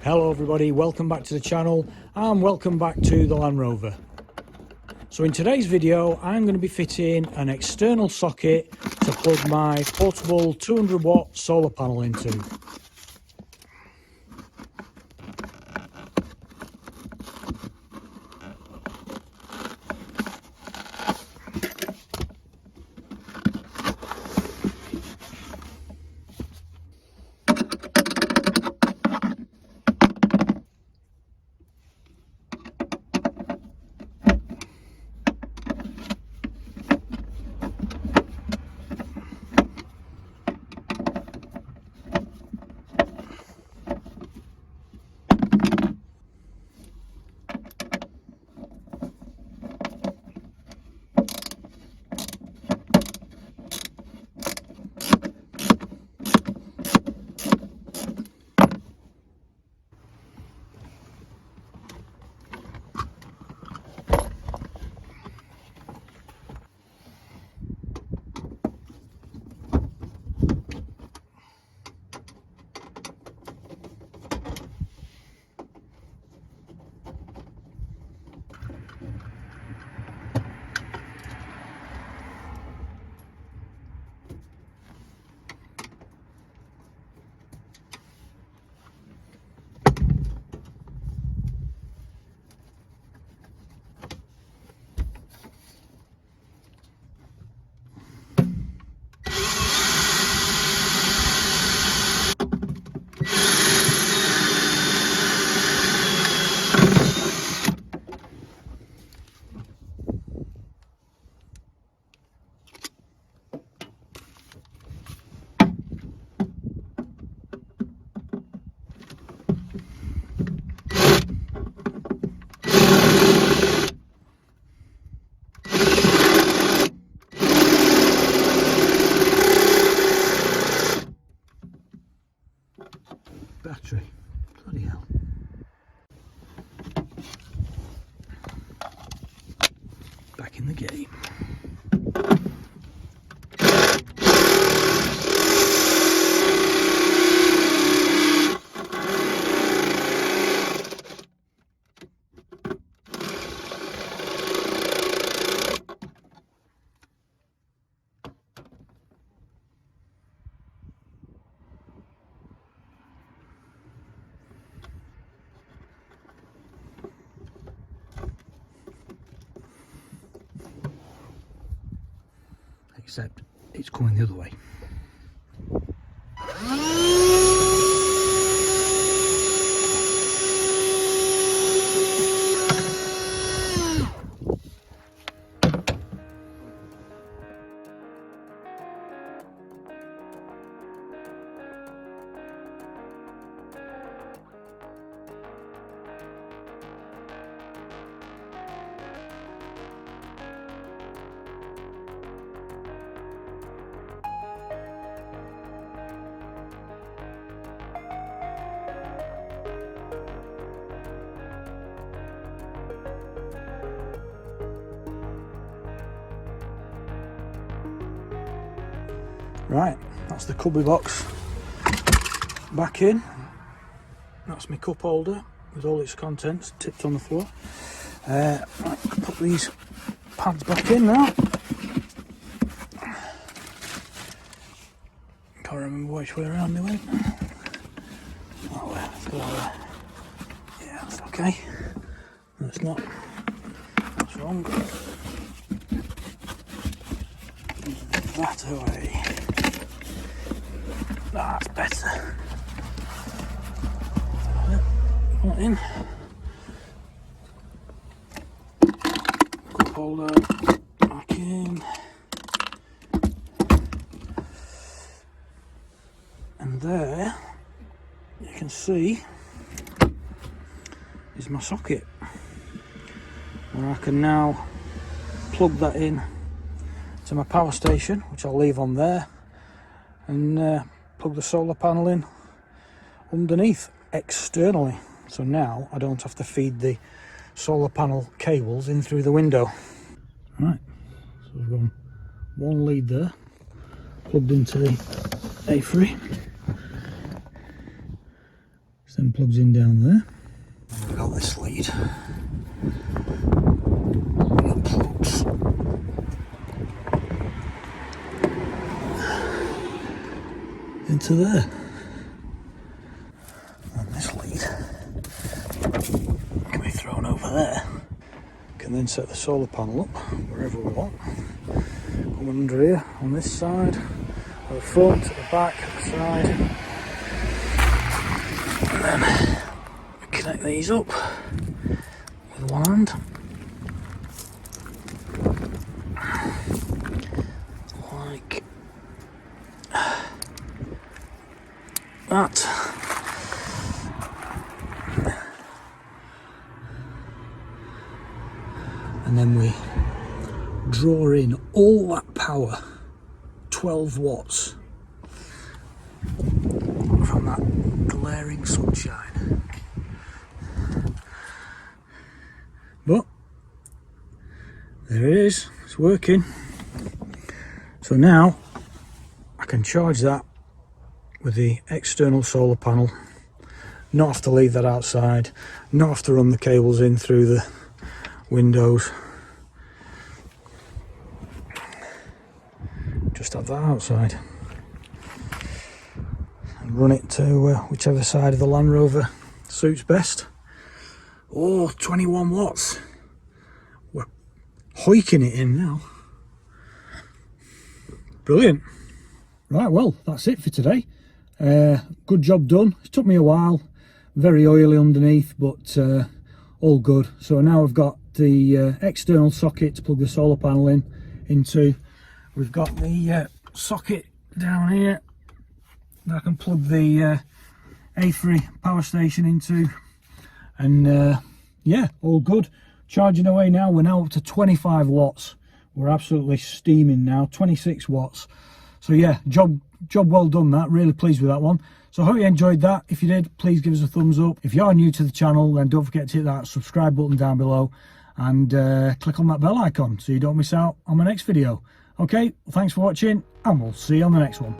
Hello everybody, welcome back to the channel and welcome back to the Land Rover. So in today's video I'm going to be fitting an external socket to plug my portable 200 watt solar panel into. Battery, bloody hell. Back in the game. Except it's coming the other way. Right, that's the cubby box back in. That's my cup holder with all its contents tipped on the floor. Right, put these pads back in now. Can't remember which way around they went. Oh, let's go that way. Yeah, that's okay. No, it's not. That's wrong. That away. That's better. Put in. Cup holder back in. And there you can see is my socket where I can now plug that in to my power station, which I'll leave on there, and plug the solar panel in underneath externally. So now I don't have to feed the solar panel cables in through the window. Right, so we've got one lead there plugged into the Aferiy. It's then plugs in down there. And we've got this lead that plugs into there. And this lead can be thrown over there. Can then set the solar panel up wherever we want. Come under here on this side, at the front, at the back, at the side. And then connect these up with one hand. Like that. And then we draw in all that power, 12 watts, from that glaring sunshine. But there it is, it's working. So now I can charge that with the external solar panel, not have to leave that outside, not have to run the cables in through the windows, just have that outside and run it to whichever side of the Land Rover suits best. Oh, 21 watts, we're hoiking it in now. Brilliant. Right, well, that's it for today. Good job done. It took me a while, very oily underneath, but all good. So now I've got the external socket to plug the solar panel into. We've got the socket down here that I can plug the Aferiy power station into, and yeah, all good. Charging away now. We're now up to 25 watts. We're absolutely steaming now, 26 watts. So yeah, job well done. That, really pleased with that one. So I hope you enjoyed that. If you did, please give us a thumbs up. If you are new to the channel, then don't forget to hit that subscribe button down below and click on that bell icon so you don't miss out on my next video. Okay, well, thanks for watching, and we'll see you on the next one.